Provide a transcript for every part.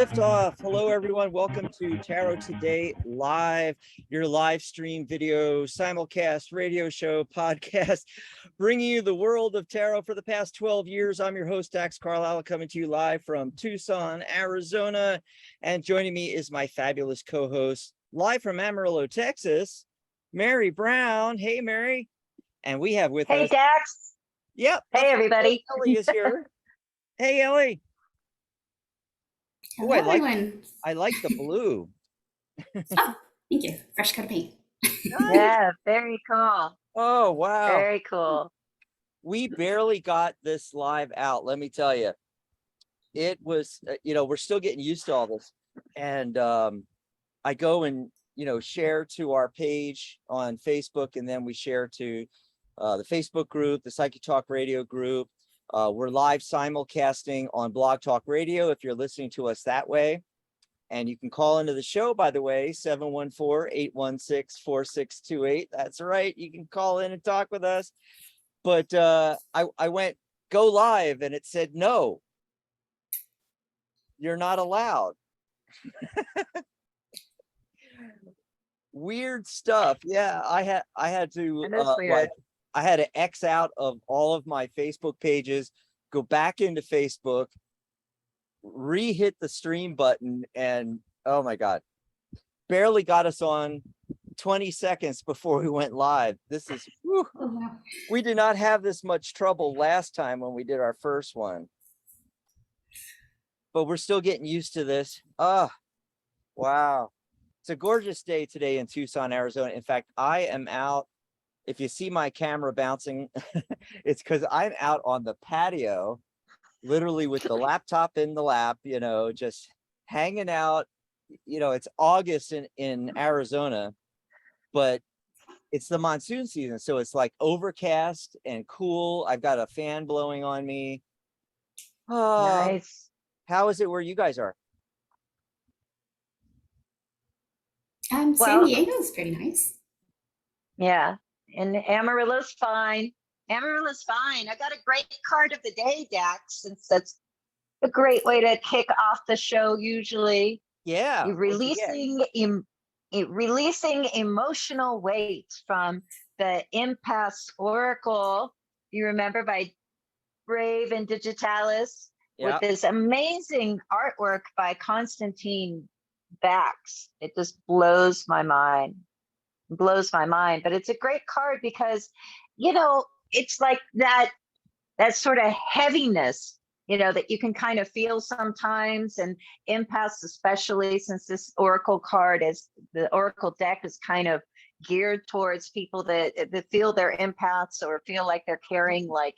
Liftoff. Hello, everyone. Welcome to Tarot Today Live, your live stream video, simulcast, radio show, podcast, bringing you the world of tarot for the past 12 years. I'm your host, Dax Carlisle, coming to you live from Tucson, Arizona. And joining me is my fabulous co-host, live from Amarillo, Texas, Mary Brown. Hey, Mary. And we have with us... Hey, Dax. Yep. Hey, everybody. Ellie is here. Hey, Ellie. Hello, everyone. I like the blue. Oh, thank you. Fresh coat of paint. Yeah, very cool. Oh, wow. Very cool. We barely got this live out, let me tell you. It was, we're still getting used to all this. And I go and, share to our page on Facebook, and then we share to the Facebook group, the Psychic Talk Radio group. We're live simulcasting on Blog Talk Radio if you're listening to us that way. And you can call into the show, by the way, 714-816-4628. That's right. You can call in and talk with us. But I went go live and it said, no, you're not allowed. Weird stuff. Yeah, I had to I had to X out of all of my Facebook pages, go back into Facebook, re-hit the stream button, and oh my God, barely got us on 20 seconds before we went live. This is, whew, we did not have this much trouble last time when we did our first one. But we're still getting used to this. Oh, wow. It's a gorgeous day today in Tucson, Arizona. In fact, I am out. If you see my camera bouncing, it's because I'm out on the patio, literally with the laptop in the lap, just hanging out. It's August in Arizona, but it's the monsoon season. So it's like overcast and cool. I've got a fan blowing on me. Oh, nice. How is it where you guys are? San Diego's pretty nice. Yeah. And Amarillo's fine. Amarillo's fine. I got a great card of the day, Dax, since that's a great way to kick off the show usually. Yeah. You're releasing emotional weight from the Impasse Oracle. You remember, by Brave and Digitalis, with this amazing artwork by Constantine Bax. It just blows my mind. But it's a great card because it's like that sort of heaviness that you can kind of feel sometimes, and impasse, especially since this oracle card is the oracle deck is kind of geared towards people that feel their impasse or feel like they're carrying like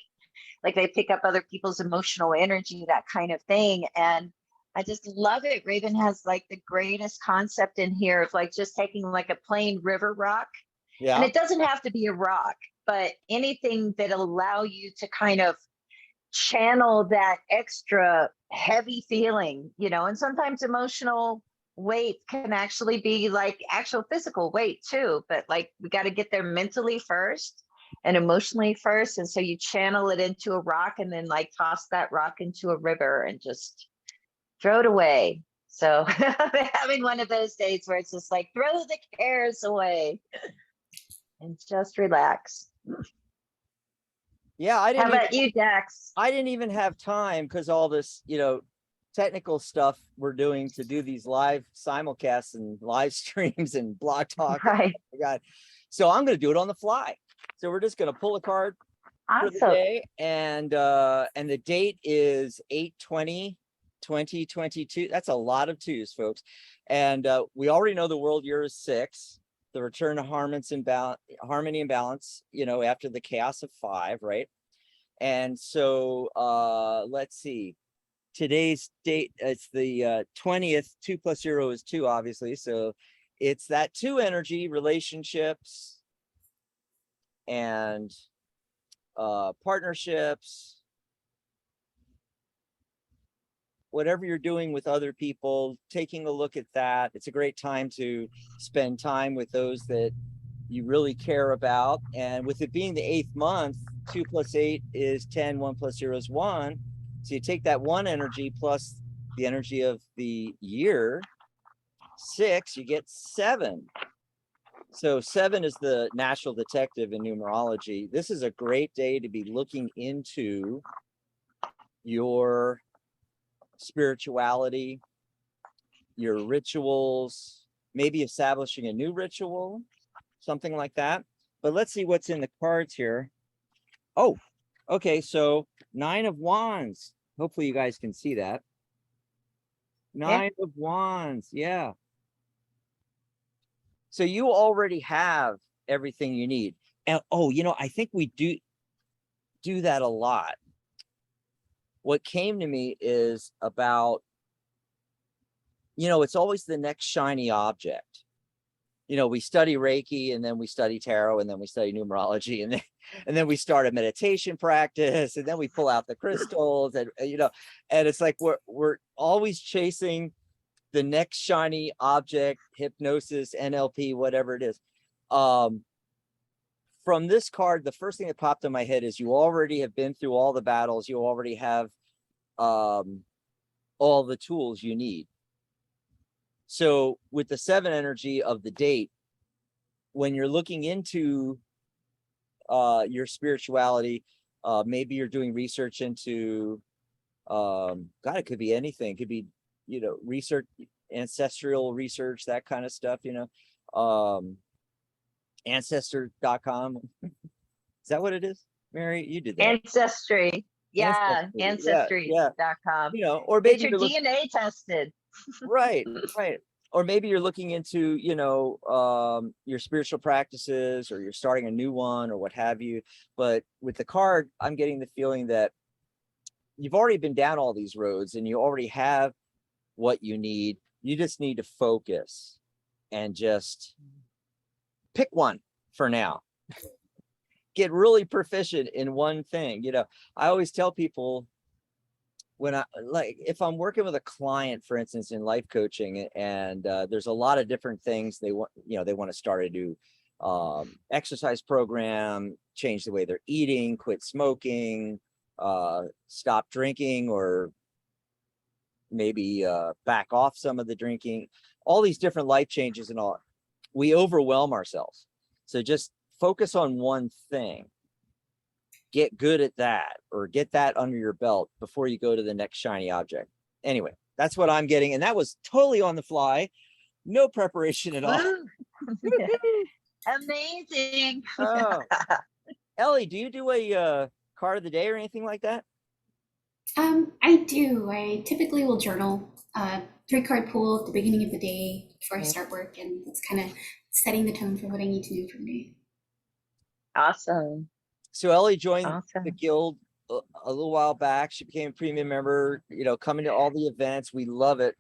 they pick up other people's emotional energy, that kind of thing. And I just love it. Raven has like the greatest concept in here of like just taking like a plain river rock. Yeah. And it doesn't have to be a rock, but anything that'll allow you to kind of channel that extra heavy feeling, and sometimes emotional weight can actually be like actual physical weight too. But like we got to get there mentally first and emotionally first. And so you channel it into a rock and then like toss that rock into a river and just throw it away. So having one of those days where it's just like throw the cares away and just relax. Yeah, How about you, Dax? I didn't even have time because all this, technical stuff we're doing to do these live simulcasts and live streams and blog talk. Right. Oh my God. So I'm going to do it on the fly. So we're just going to pull a card for the day, and the date is 8/20/2022. That's a lot of twos, folks. And we already know the world year is 6, the return to harmony and balance, after the chaos of 5, right? And so let's see, today's date, it's the 20th. 2 + 0 is 2, obviously. So it's that 2 energy, relationships and partnerships, whatever you're doing with other people, taking a look at that. It's a great time to spend time with those that you really care about. And with it being the 8th month, 2 + 8 is 10, 1 + 0 is 1. So you take that 1 energy plus the energy of the year 6, you get 7. So 7 is the natural detective in numerology. This is a great day to be looking into your spirituality, your rituals, maybe establishing a new ritual, something like that. But let's see what's in the cards here. Oh, okay. So 9 of Wands. Hopefully you guys can see that. 9 of Wands. Yeah. So you already have everything you need. And oh, I think we do that a lot. What came to me is about, it's always the next shiny object. We study Reiki, and then we study tarot, and then we study numerology, and then we start a meditation practice, and then we pull out the crystals, and and it's like we're always chasing the next shiny object, hypnosis, NLP, whatever it is. From this card, the first thing that popped in my head is you already have been through all the battles. You already have all the tools you need. So with the 7 energy of the date, when you're looking into your spirituality, maybe you're doing research into, God, it could be anything. It could be, research, ancestral research, that kind of stuff, ancestor.com. Is that what it is? Mary, you did that. Ancestry. Yeah, ancestry.com. Or Get maybe your DNA tested. Right. Or maybe you're looking into, your spiritual practices, or you're starting a new one, or what have you. But with the card, I'm getting the feeling that you've already been down all these roads, and you already have what you need. You just need to focus and just pick one for now. Get really proficient in one thing. I always tell people, when if I'm working with a client, for instance, in life coaching, and there's a lot of different things they want, they want to start a new exercise program, change the way they're eating, quit smoking, stop drinking, or maybe back off some of the drinking, all these different life changes and all. We overwhelm ourselves. So just focus on one thing. Get good at that, or get that under your belt before you go to the next shiny object. Anyway, that's what I'm getting. And that was totally on the fly. No preparation at all. Amazing. Oh. Ellie, do you do a card of the day or anything like that? I do. I typically will journal 3-card pool at the beginning of the day before I start work, and it's kind of setting the tone for what I need to do for the day. Awesome. So Ellie joined the guild a little while back. She became a premium member, coming to all the events. We love it.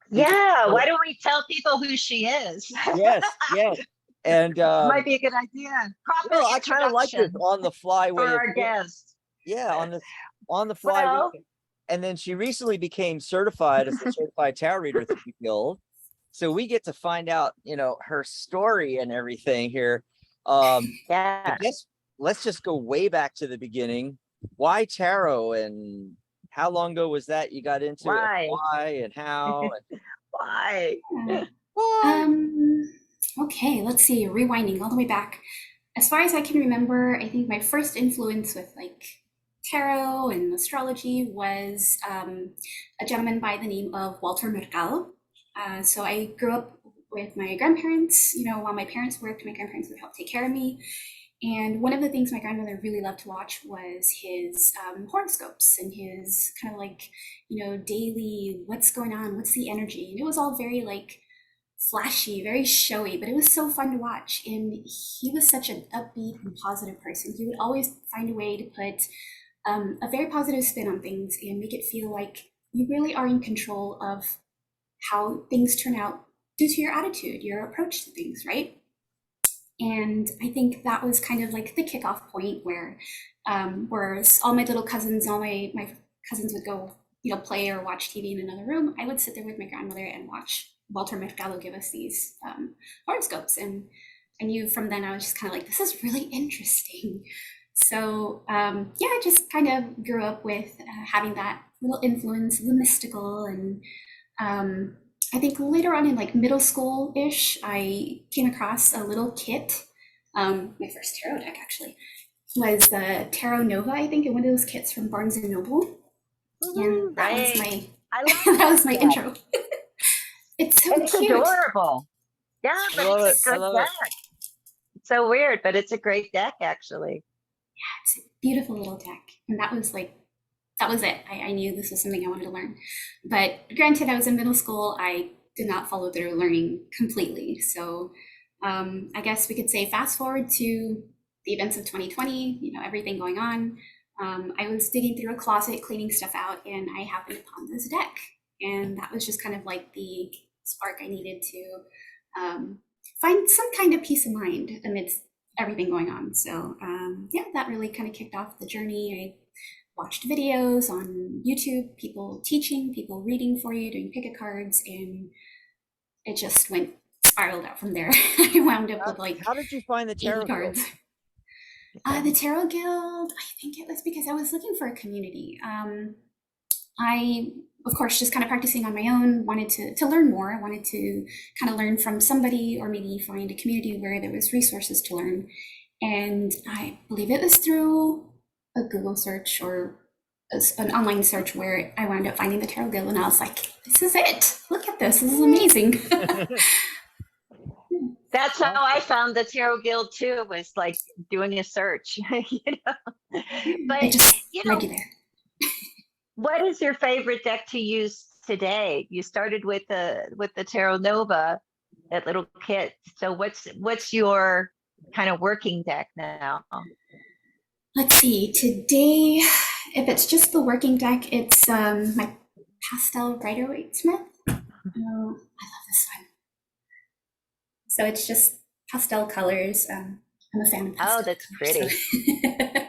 Yeah. Why don't we tell people who she is? Yes. And might be a good idea. I kind of like this on the fly way for our guests. Yeah, on the fly. Well, and then she recently became certified as a certified tarot reader through the guild. So we get to find out, her story and everything here. yeah. I guess let's just go way back to the beginning. Why tarot, and how long ago was that you got into it? Why and how? And why? Okay, let's see. Rewinding all the way back. As far as I can remember, I think my first influence with tarot and astrology was a gentleman by the name of Walter Mercado. So I grew up with my grandparents. While my parents worked, my grandparents would help take care of me. And one of the things my grandmother really loved to watch was his horoscopes and his kind of daily, what's going on, what's the energy. And it was all very flashy, very showy, but it was so fun to watch. And he was such an upbeat and positive person. He would always find a way to put a very positive spin on things and make it feel like you really are in control of how things turn out due to your attitude, your approach to things, right? And I think that was kind of the kickoff point where all my little cousins, all my cousins would go, play or watch TV in another room. I would sit there with my grandmother and watch Walter Mercado give us these horoscopes. And I knew from then I was just kind of this is really interesting. So yeah, I just kind of grew up with having that little influence of the mystical. And I think later on in like middle school-ish, I came across a little kit. My first tarot deck actually was the Tarot Nova, I think, in one of those kits from Barnes and Noble. And that was my I love that was my that. intro. It's so It's cute. adorable. Yeah, I but love it's it. a I good love deck. it. It's so weird, but it's a great deck actually. It's a beautiful little deck. And that was like, that was it. I knew this was something I wanted to learn. But granted, I was in middle school. I did not follow through learning completely. So I guess we could say fast forward to the events of 2020, you know, everything going on. I was digging through a closet, cleaning stuff out, and I happened upon this deck. And that was just kind of like the spark I needed to find some kind of peace of mind amidst everything going on. So yeah, that really kind of kicked off the journey. I watched videos on YouTube, people teaching, people reading for you, doing pick-a cards, and it just went spiraled out from there. I wound up with like How did you find the 80 tarot cards. cards? The Tarot Guild, I think it was because I was looking for a community. I, of course, just kind of practicing on my own, wanted to learn more. I wanted to kind of learn from somebody, or maybe find a community where there was resources to learn. And I believe it was through a Google search or an online search where I wound up finding the Tarot Guild, and I was like, this is it. Look at this. This is amazing. That's how I found the Tarot Guild too, was like doing a search, you know. But it just you led know, you there. what is your favorite deck to use today? You started with the Tarot Nova, that little kit. So what's your kind of working deck now? Let's see, today, if it's just the working deck, it's my pastel Rider-Waite Smith. Oh, I love this one. So it's just pastel colors. I'm a fan of pastel. Oh, that's colors, pretty. So.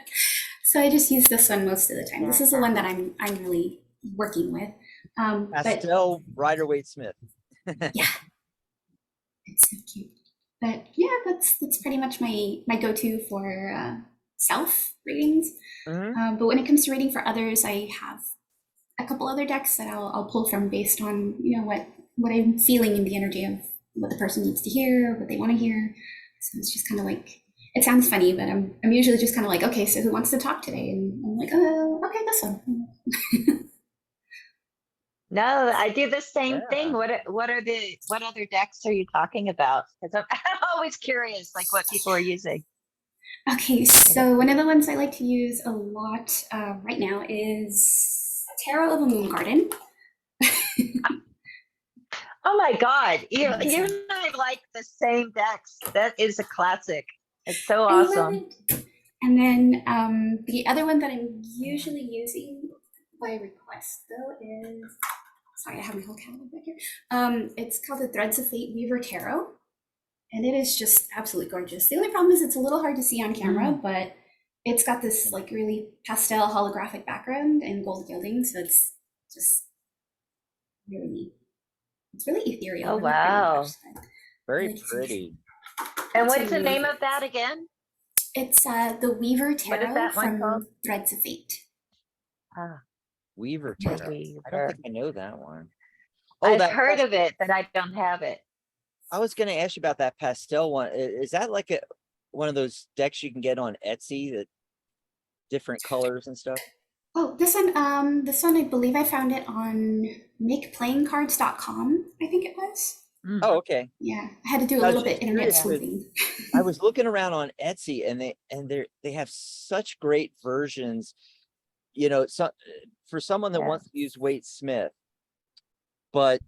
So I just use this one most of the time. This is the one that I'm really working with. Pastel Rider-Waite Smith. Yeah, it's so cute. But yeah, that's pretty much my go-to for self readings. But when it comes to reading for others, I have a couple other decks that I'll pull from based on, you know, what I'm feeling in the energy of what the person needs to hear, what they want to hear. So it's just kind of like, it sounds funny, but I'm usually just kind of like, okay, so who wants to talk today? And I'm like, okay, this one. No, I do the same thing. Yeah. What other decks are you talking about? Because I'm always curious, like what people are using. Okay, so one of the ones I like to use a lot right now is Tarot of a Moon Garden. Oh my God, you and I like the same decks. That is a classic. It's so awesome. And then the other one that I'm usually using by request though is, sorry, I have my whole catalog back here. It's called the Threads of Fate Weaver Tarot, and it is just absolutely gorgeous. The only problem is it's a little hard to see on camera, but it's got this like really pastel holographic background and gold gilding, so it's just really neat. It's really ethereal. Oh really wow, Very really pretty. and That's what's the name of that again? It's the Weaver What is Tarot that one called? from Threads of Fate. Ah, Weaver the Tarot. I don't Weaver. think I know that one. Oh, I've that heard of it, but I don't have it. I was going to ask you about that pastel one. Is that like one of those decks you can get on Etsy, that different colors and stuff? Oh, this one I believe I found it on makeplayingcards.com, I think it was. Oh, okay. Yeah, I had to do a I was little bit just internet curious 'cause sleuthing. I was looking around on Etsy, and they have such great versions. You know, so for someone that Yeah. wants to use Waite Smith, but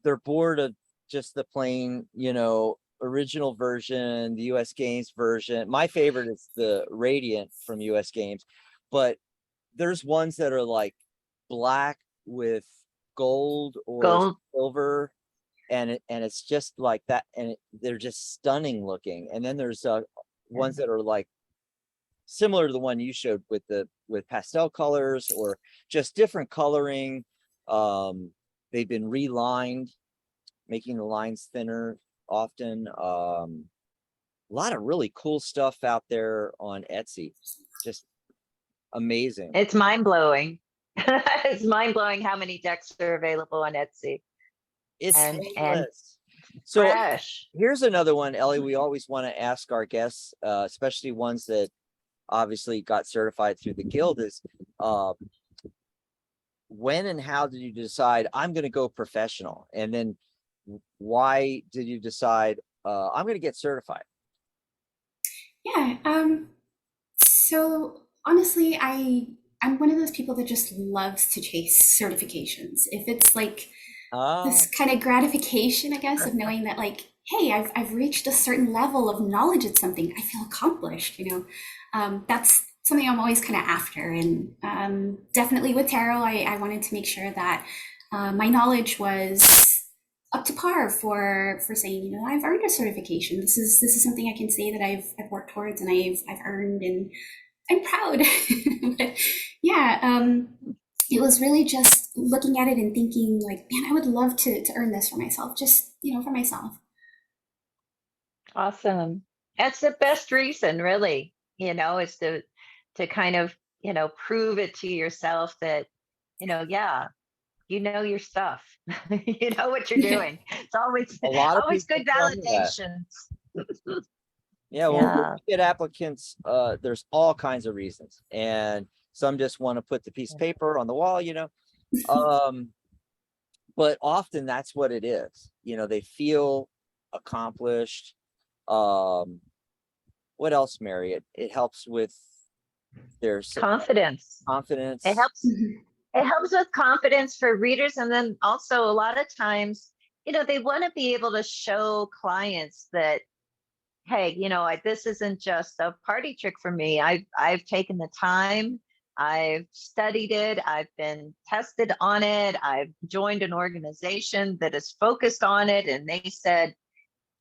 they're bored of just the plain, you know, original version, the US Games version. My favorite is the Radiant from US Games, but there's ones that are like black with gold or Gold. silver, and it's just like that, and they're just stunning looking. And then there's ones that are like similar to the one you showed with pastel colors or just different coloring. They've been relined, making the lines thinner often, lot of really cool stuff out there on Etsy. Just amazing. It's mind blowing. It's mind blowing how many decks are available on Etsy. It's and endless. So fresh. here's another one, Ellie. We always want to ask our guests, especially ones that obviously got certified through the guild, is when and how did you decide I'm going to go professional? And then why did you decide I'm going to get certified? Yeah. So honestly, I'm one of those people that just loves to chase certifications. If it's like this kind of gratification, I guess, of knowing that like, hey, I've reached a certain level of knowledge at something, I feel accomplished, that's something I'm always kind of after. And definitely with tarot, I wanted to make sure that my knowledge was up to par for saying, I've earned a certification. This is something I can say that I've worked towards and I've earned, and I'm proud. But yeah, it was really just looking at it and thinking like, man, I would love to earn this for myself, just for myself. Awesome. That's the best reason, really, is to kind of, prove it to yourself that, yeah, your stuff. You know what you're doing. It's always A lot of always people good tell me that. validations. Yeah, well, Yeah. when we get applicants, there's all kinds of reasons, and some just want to put the piece of paper on the wall, but often that's what it is. They feel accomplished. What else, Mary? It helps with their Confidence. confidence. It helps. It helps with confidence for readers, and then also a lot of times, they want to be able to show clients that, hey, this isn't just a party trick for me. I've taken the time, I've studied it, I've been tested on it, I've joined an organization that is focused on it, and they said,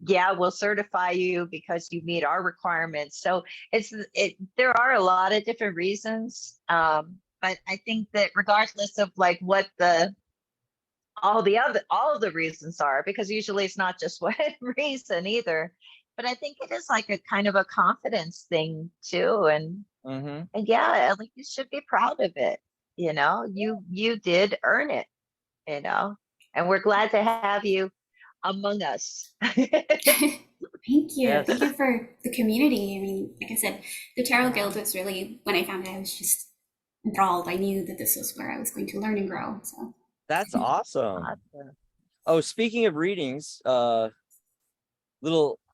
yeah, we'll certify you because you meet our requirements. So there are a lot of different reasons. But I think that regardless of like what all the reasons are, because usually it's not just one reason either, but I think it is like a kind of a confidence thing too. And yeah, at least you should be proud of it. You did earn it, and we're glad to have you among us. Thank you. Yes. Thank you for the community. I mean, like I said, the Tarot Guild was really, when I found it, I was just enthralled. I knew that this was where I was going to learn and grow. So That's awesome. Oh, speaking of readings, little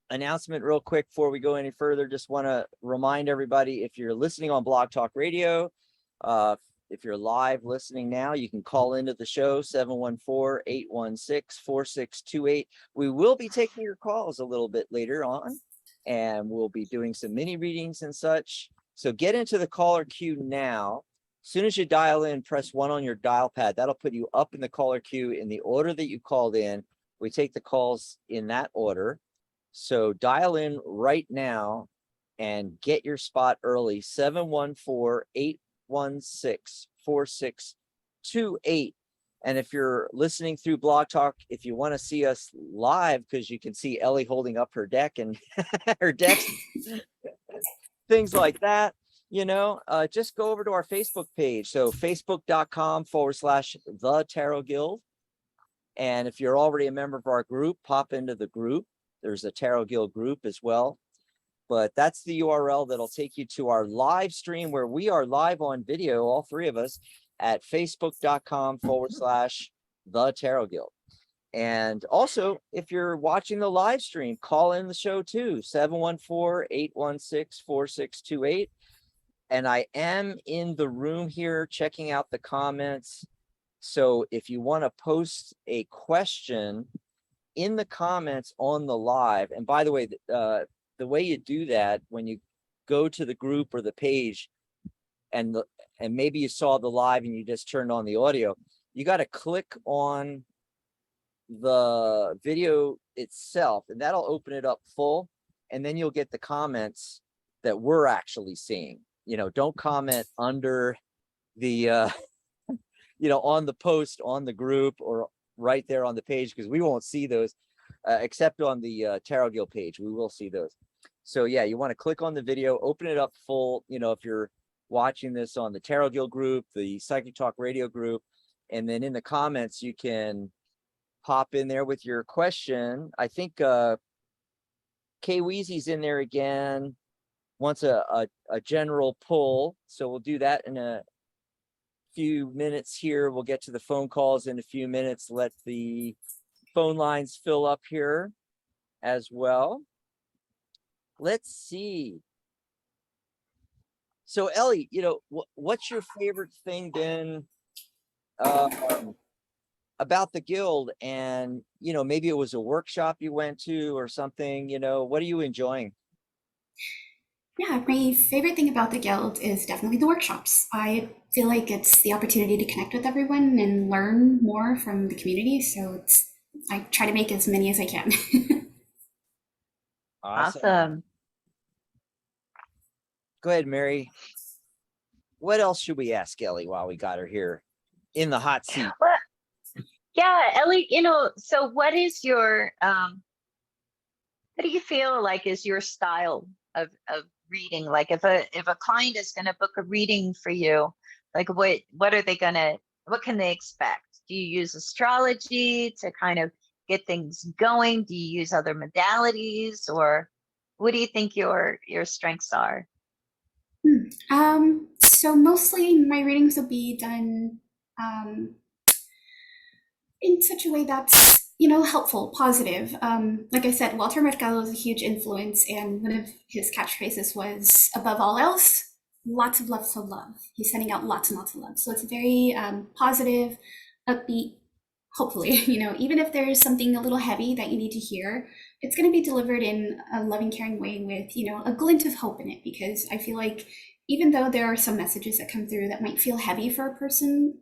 announcement real quick before we go any further. Just want to remind everybody, if you're listening on Blog Talk Radio, if you're live listening now, you can call into the show, 714-816-4628. We will be taking your calls a little bit later on, and we'll be doing some mini readings and such. So get into the caller queue now. As soon as you dial in, press 1 on your dial pad. That'll put you up in the caller queue in the order that you called in. We take the calls in that order. So dial in right now and get your spot early, 714-816-4628. And if you're listening through Blog Talk, if you want to see us live, because you can see Ellie holding up her deck and her decks, things like that, just go over to our Facebook page. So facebook.com/The Tarot Guild. And if you're already a member of our group, pop into the group. There's a Tarot Guild group as well. But that's the URL that'll take you to our live stream, where we are live on video, all three of us, at facebook.com/The Tarot Guild. And also, if you're watching the live stream, call in the show too, 714-816-4628. And I am in the room here checking out the comments. So if you want to post a question in the comments on the live, and by the way, the way you do that, when you go to the group or the page, and maybe you saw the live and you just turned on the audio, you got to click on the video itself, and that'll open it up full, and then you'll get the comments that we're actually seeing. Don't comment under the on the post on the group or right there on the page, because we won't see those except on the Tarot Guild page. We will see those. So yeah, you want to click on the video, open it up full, you know, if you're watching this on the Tarot Guild group, the Psychic Talk radio group, and then in the comments, you can pop in there with your question. I think Kay Weezy's in there again, wants a general pull. So we'll do that in a few minutes here. We'll get to the phone calls in a few minutes. Let the phone lines fill up here as well. Let's see. So Ellie, you know, what's your favorite thing been about the guild? And, you know, maybe it was a workshop you went to or something, you know, what are you enjoying? Yeah, my favorite thing about the guild is definitely the workshops. I feel like it's the opportunity to connect with everyone and learn more from the community. So I try to make as many as I can. Awesome. Go ahead, Mary. What else should we ask Ellie while we got her here in the hot seat? Well, yeah, Ellie, you know, so what is your what do you feel like is your style of reading? Like if a client is going to book a reading for you, like what are they going to, what can they expect? Do you use astrology to kind of get things going? Do you use other modalities, or what do you think your strengths are? So mostly my readings will be done in such a way that's, you know, helpful, positive. Like I said, Walter Mercado is a huge influence, and one of his catchphrases was, above all else, lots of love, so love. He's sending out lots and lots of love. So it's very positive, upbeat, hopefully, you know, even if there's something a little heavy that you need to hear, it's going to be delivered in a loving, caring way with, you know, a glint of hope in it. Because I feel like even though there are some messages that come through that might feel heavy for a person,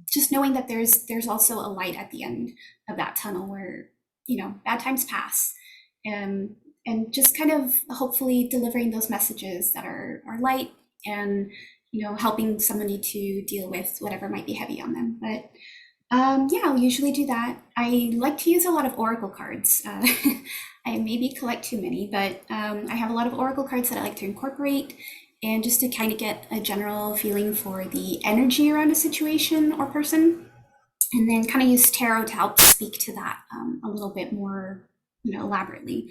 just knowing that there's also a light at the end of that tunnel where, you know, bad times pass, and just kind of hopefully delivering those messages that are light, and, you know, helping somebody to deal with whatever might be heavy on them. But yeah, I'll usually do that. I like to use a lot of oracle cards. I maybe collect too many, but I have a lot of oracle cards that I like to incorporate, and just to kind of get a general feeling for the energy around a situation or person, and then kind of use tarot to help speak to that a little bit more, you know, elaborately.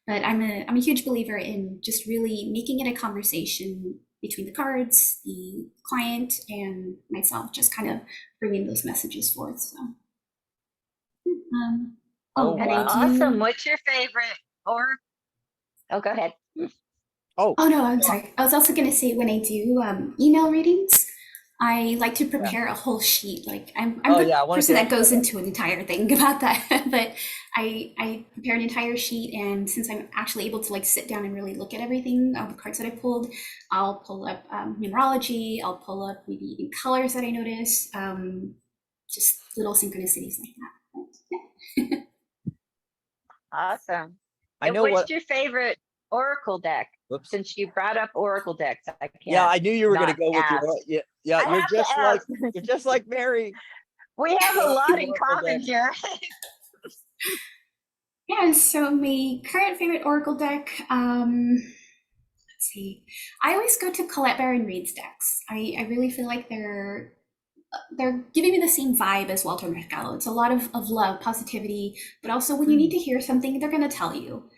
But I'm a huge believer in just really making it a conversation between the cards, the client, and myself, just kind of bringing those messages forth. So, wow. Awesome. What's your favorite? Or go ahead. Oh no, I'm sorry. I was also going to say, when I do email readings, I like to prepare a whole sheet. Like I'm the person that goes into an entire thing about that. But I prepare an entire sheet, and since I'm actually able to like sit down and really look at everything, all the cards that I pulled, I'll pull up numerology. I'll pull up maybe even colors that I notice, just little synchronicities like that. Awesome. I know what's your favorite oracle deck? Whoops. Since you brought up oracle decks, I can't. Yeah, I knew you were going to go with your. Yeah, you're just like Mary. We have a lot in common here. Yeah, so my current favorite oracle deck, let's see. I always go to Colette Baron Reid's decks. I really feel like they're giving me the same vibe as Walter Mercado. It's a lot of love, positivity, but also when you need to hear something, they're going to tell you.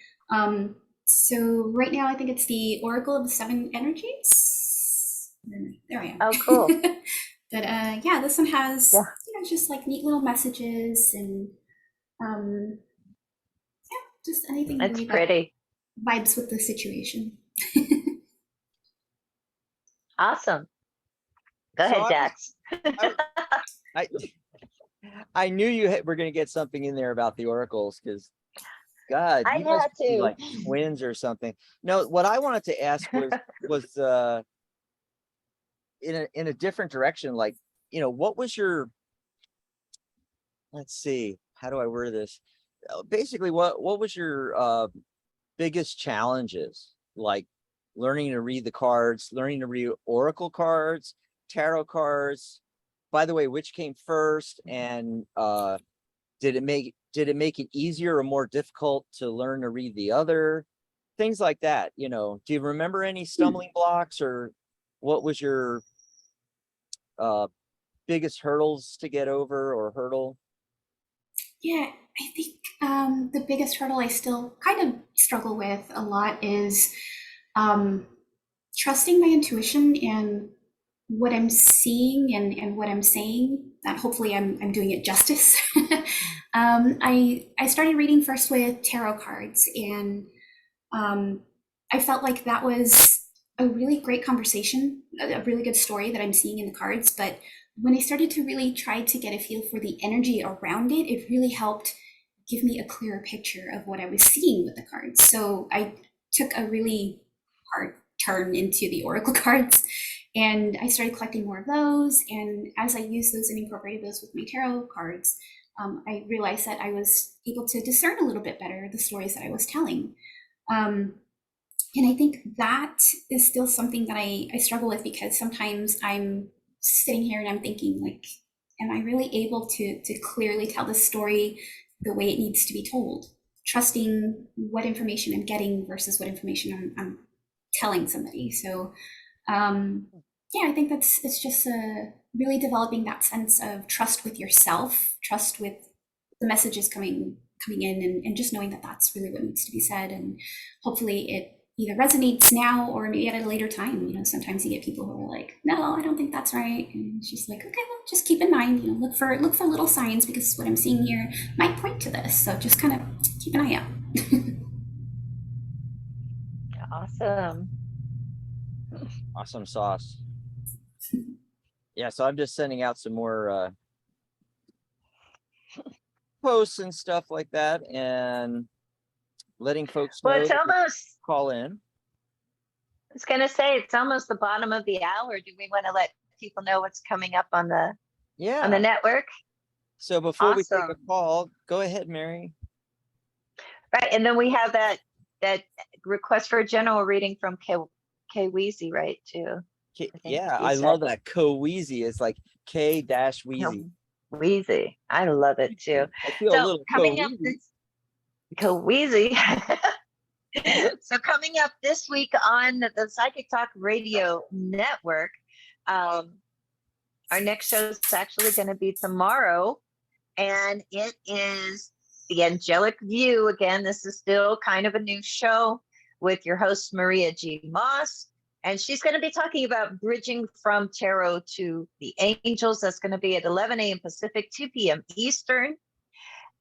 So right now, I think it's the Oracle of the Seven Energies. There I am. Oh, cool. But yeah, this one has, you know, just like neat little messages, and yeah, just anything. That's really pretty. Vibes with the situation. Awesome. Go ahead, Dax. I knew you were going to get something in there about the oracles, because God, I you must had be to. like twins or something. No, what I wanted to ask was in a different direction. Like, you know, what was your, let's see, how do I word this? Basically, what was your biggest challenges? Like learning to read the cards, learning to read oracle cards, tarot cards. By the way, which came first, and did it make it easier or more difficult to learn to read the other? things like that, you know. Do you remember any stumbling blocks, or what was your uh biggest hurdles to get over, or hurdle? Yeah, I think the biggest hurdle I still kind of struggle with a lot is um, trusting my intuition and what I'm seeing and what I'm saying. That hopefully I'm doing it justice. I started reading first with tarot cards, and I felt like that was a really great conversation, a really good story that I'm seeing in the cards. But when I started to really try to get a feel for the energy around it, it really helped give me a clearer picture of what I was seeing with the cards. So I took a really hard turn into the oracle cards, and I started collecting more of those. And as I used those and incorporated those with my tarot cards, I realized that I was able to discern a little bit better the stories that I was telling. Um, and I think that is still something that I struggle with, because sometimes I'm sitting here and I'm thinking, like, am I really able to clearly tell the story the way it needs to be told? Trusting what information I'm getting versus what information I'm telling somebody. So yeah, I think it's just really developing that sense of trust with yourself, trust with the messages coming in, and just knowing that that's really what needs to be said. And hopefully it either resonates now or maybe at a later time. You know, sometimes you get people who are like, no, I don't think that's right. And it's just like, okay, well, just keep in mind, you know, look for little signs, because what I'm seeing here might point to this. So just kind of keep an eye out. Awesome. Awesome sauce. Yeah, so I'm just sending out some more posts and stuff like that, and letting folks Well, know it's to almost, call in. I was going to say, it's almost the bottom of the hour. Do we want to let people know what's coming up on the Yeah. network? So before we take a Awesome. call, go ahead, Mary. Right. And then we have that request for a general reading from K Weezy, right? Too. Yeah, I love that. Co-Wheezy is like K-Wheezy. Wheezy. I love it too. I feel a So little coming up co-wheezy. Wheezy. So coming up this week on the Psychic Talk Radio Network, our next show is actually going to be tomorrow, and it is the Angelic View. Again, this is still kind of a new show with your host, Maria G. Moss. And she's going to be talking about bridging from tarot to the angels. That's going to be at 11 a.m. Pacific, 2 p.m. Eastern.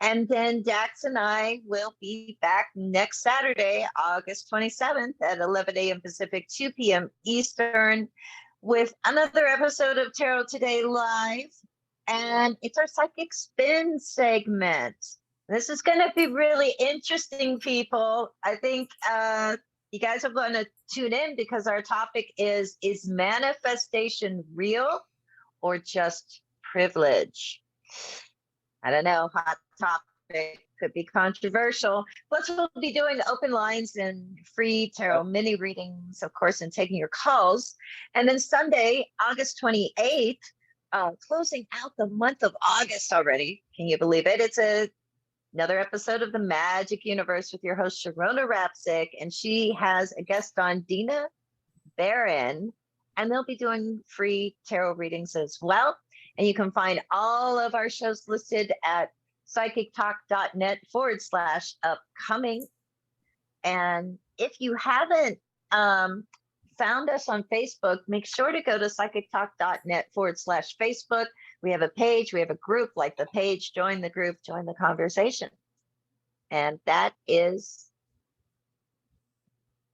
And then Dax and I will be back next Saturday, August 27th at 11 a.m. Pacific, 2 p.m. Eastern, with another episode of Tarot Today Live. And it's our Psychic Spin segment. This is going to be really interesting, people. I think you guys are going to tune in, because our topic is manifestation real or just privilege? I don't know, hot topic, could be controversial. Plus, we'll be doing open lines and free tarot mini readings, of course, and taking your calls. And then Sunday, August 28th, closing out the month of August already. Can you believe it? It's another episode of the Magic Universe with your host, Sharona Rapsick, and she has a guest on, Dina Barron, and they'll be doing free tarot readings as well. And you can find all of our shows listed at psychictalk.net/upcoming. And if you haven't found us on Facebook, make sure to go to psychictalk.net/Facebook. We have a page, we have a group, like the page, join the group, join the conversation. And that is,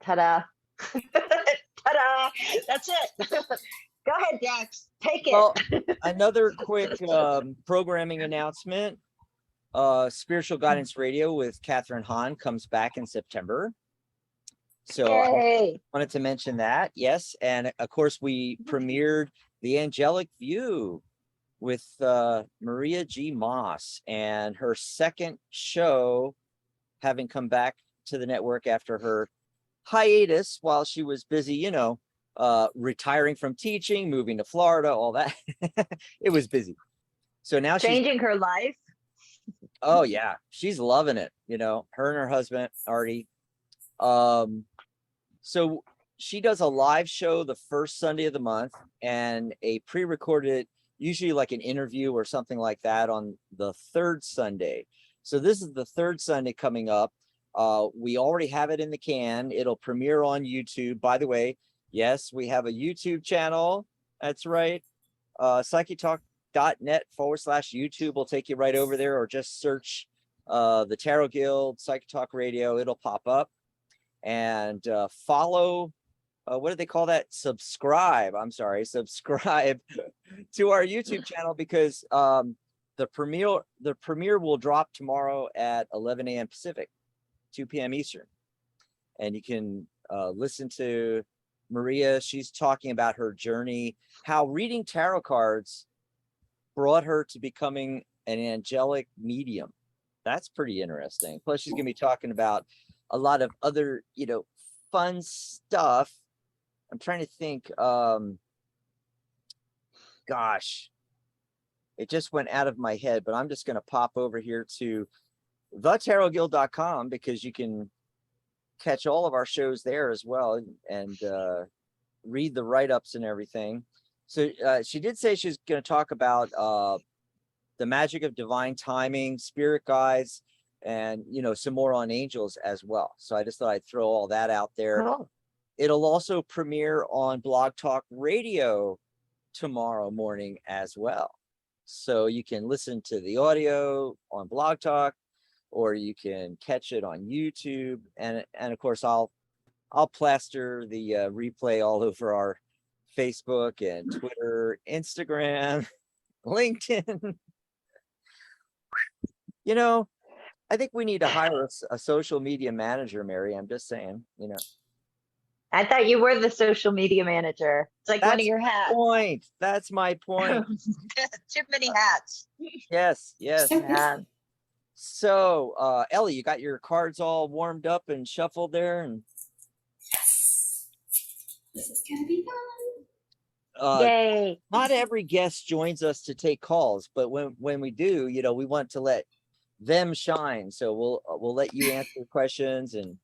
ta-da. Ta-da, that's it. Go ahead, Dax, take it. Well, another quick programming announcement. Spiritual Guidance Radio with Catherine Hahn comes back in September. So Yay. I wanted to mention that. Yes. And of course, we premiered The Angelic View with Maria G. Moss, and her second show, having come back to the network after her hiatus while she was busy, you know, retiring from teaching, moving to Florida, all that. It was busy. So now changing her life. Oh yeah, she's loving it. You know, her and her husband already So she does a live show the first Sunday of the month and a pre-recorded, usually like an interview or something like that on the third Sunday. So this is the third Sunday coming up. We already have it in the can. It'll premiere on YouTube. By the way, yes, we have a YouTube channel. That's right. psychetalk.net/YouTube will take you right over there, or just search the Tarot Guild, Psychic Talk Radio. It'll pop up. And follow, what do they call that? Subscribe. I'm sorry, subscribe to our YouTube channel, because the premiere will drop tomorrow at 11 a.m. Pacific, 2 p.m. Eastern. And you can listen to Maria. She's talking about her journey, how reading tarot cards brought her to becoming an angelic medium. That's pretty interesting. Plus, she's going to be talking about a lot of other, fun stuff. I'm trying to think. Gosh, it just went out of my head, but I'm just going to pop over here to thetarotguild.com, because you can catch all of our shows there as well, and read the write-ups and everything. So she did say she's going to talk about the magic of divine timing, spirit guides, and some more on angels as well. So I just thought I'd throw all that out there. Cool. It'll also premiere on Blog Talk Radio tomorrow morning as well. So you can listen to the audio on Blog Talk, or you can catch it on YouTube. And of course, I'll plaster the replay all over our Facebook and Twitter, Instagram, LinkedIn. I think we need to hire a social media manager, Mary. I'm just saying, I thought you were the social media manager. It's like one of your hats. That's my point. Too many hats. Yes. Yeah. So, Ellie, you got your cards all warmed up and shuffled there, and Yes. This is gonna be fun. Yay. Not every guest joins us to take calls, but when we do, we want to let them shine. So we'll let you answer questions, and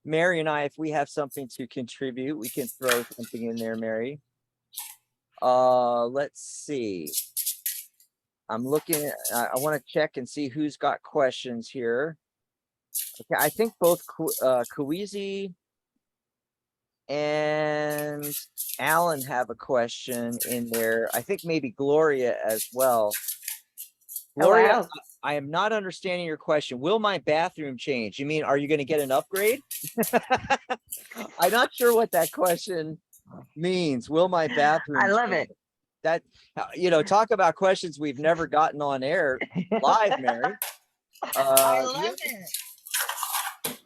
Mary and I, if we have something to contribute, we can throw something in there, Mary. Let's see. I'm looking at, I want to check and see who's got questions here. Okay, I think both Kawizi and Alan have a question in there. I think maybe Gloria as well. Gloria, Oh, wow. I am not understanding your question. Will my bathroom change? You mean, are you going to get an upgrade? I'm not sure what that question means. Will my bathroom I love change? it. That, talk about questions we've never gotten on air live, Mary. I love it.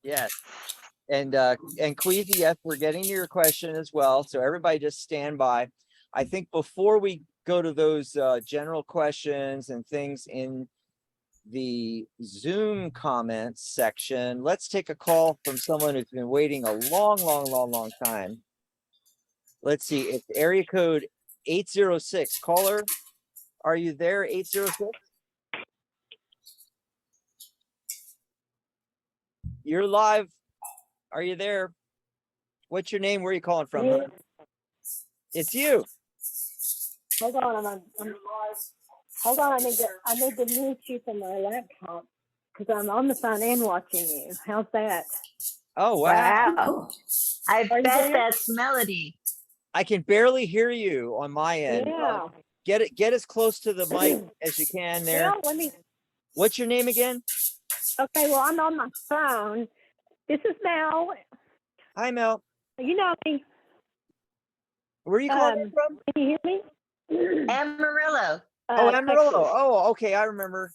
Yes. And Queasy, yes, we're getting to your question as well. So everybody just stand by. I think before we go to those general questions and things in the Zoom comments section, let's take a call from someone who's been waiting a long time. Let's see, it's area code 806. Caller, are you there, 806? You're live. Are you there? What's your name? Where are you calling from? Yeah. It's you. Hold on, hold on. I need to mute you from my laptop because I'm on the phone and watching you. How's that? Oh, wow. Wow. Cool. I Are you bet there? that's Melody. I can barely hear you on my end. Yeah. Get as close to the mic as you can there. Well, What's your name again? okay, well, I'm on my phone. This is Mel. Hi, Mel. You know me. Where are you calling from? Can you hear me? Amarillo. Oh, Amarillo. Texas. Oh, okay. I remember.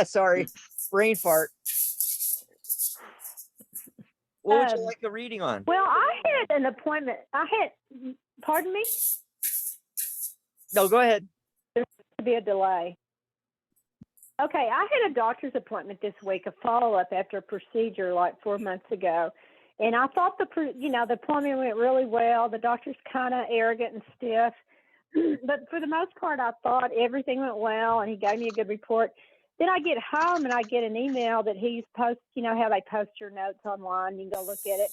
Sorry. Brain fart. What would you like a reading on? Well, I had an appointment. Pardon me? No, go ahead. There's to be a delay. Okay, I had a doctor's appointment this week, a follow-up after a procedure like 4 months ago. And I thought the appointment went really well. The doctor's kind of arrogant and stiff. But for the most part, I thought everything went well, and he gave me a good report. then I get home and I get an email that he's you know how they post your notes online, you can go look at it.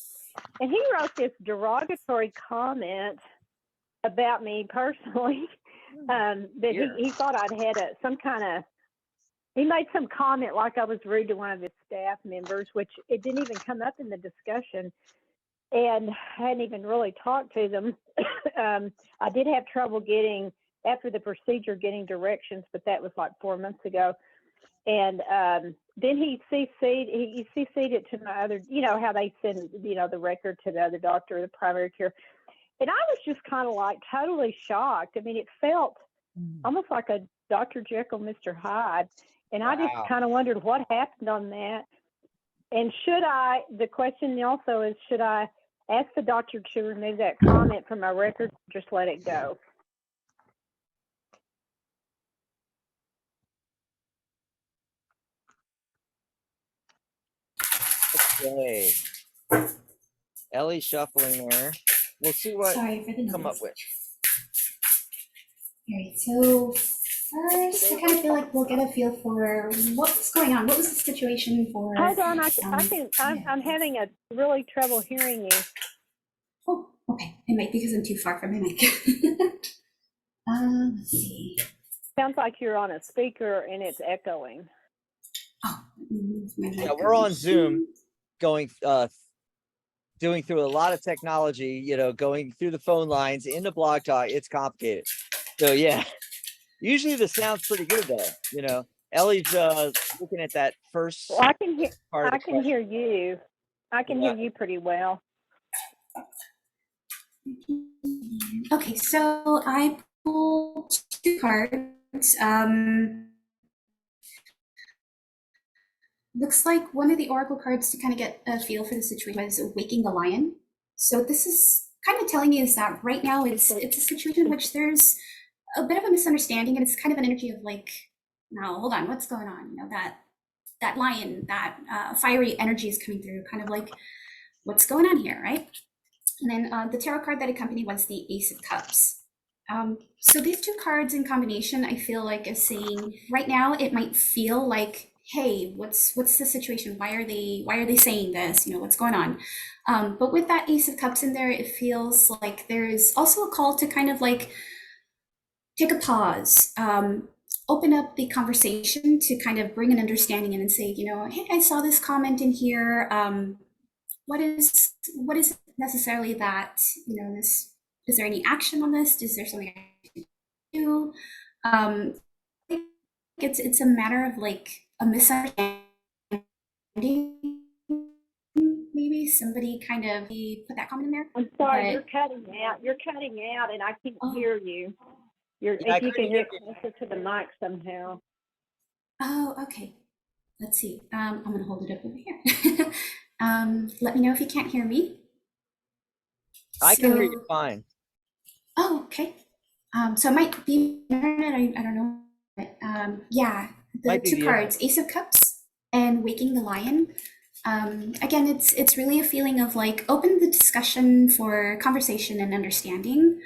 And he wrote this derogatory comment about me personally, that he thought I'd had some kind of, he made some comment like I was rude to one of his staff members, which it didn't even come up in the discussion. And I hadn't even really talked to them. I did have trouble after the procedure, getting directions, but that was like 4 months ago. And then he CC'd it to my other, you know, how they send, you know, the record to the other doctor, the primary care. And I was just kind of like totally shocked. I mean, it felt almost like a Dr. Jekyll, Mr. Hyde. And I just kind of wondered what happened on that. And the question also is, should I ask the doctor to remove that comment from my record, or just let it go? Okay. Ellie shuffling there. We'll see what come up with. All right, so first, I kind of feel like we'll get a feel for what's going on. What was the situation for? Hold on, I'm having a really trouble hearing you. Oh, okay. It might be because I'm too far from my mic. Let's see. Sounds like you're on a speaker and it's echoing. Oh, yeah, we're on Zoom, doing through a lot of technology, you know, going through the phone lines into Blog Talk. It's complicated. So yeah, usually the sound's pretty good though. You know, Ellie's looking at that first. Well, I can hear you. I can hear you pretty well. Okay, so I pulled 2 cards. Looks like one of the oracle cards to kind of get a feel for the situation was Waking the Lion. So this is kind of telling you is that right now it's a situation in which there's a bit of a misunderstanding, and it's kind of an energy of like, now hold on, what's going on? You know, that lion, that fiery energy is coming through, kind of like, what's going on here, right? And then the tarot card that accompanied was the Ace of Cups. So these 2 cards in combination, I feel like is saying right now it might feel like, hey, what's the situation? Why are they saying this? You know, what's going on? But with that Ace of Cups in there, it feels like there is also a call to kind of like take a pause, open up the conversation to kind of bring an understanding in and say, you know, hey, I saw this comment in here. What is necessarily that, you know, this, is there any action on this? Is there something I can do? I think it's a matter of like a misunderstanding. Maybe somebody kind of put that comment in there. I'm sorry, you're cutting out and I can't hear you. If you can get closer to the mic somehow. Oh, okay. Let's see. I'm gonna hold it up over here. Let me know if you can't hear me. I can hear you fine. Oh, okay. So it might be internet. I don't know. But, yeah, the 2 cards, Ace of Cups and Waking the Lion. Again, it's really a feeling of like open the discussion for conversation and understanding.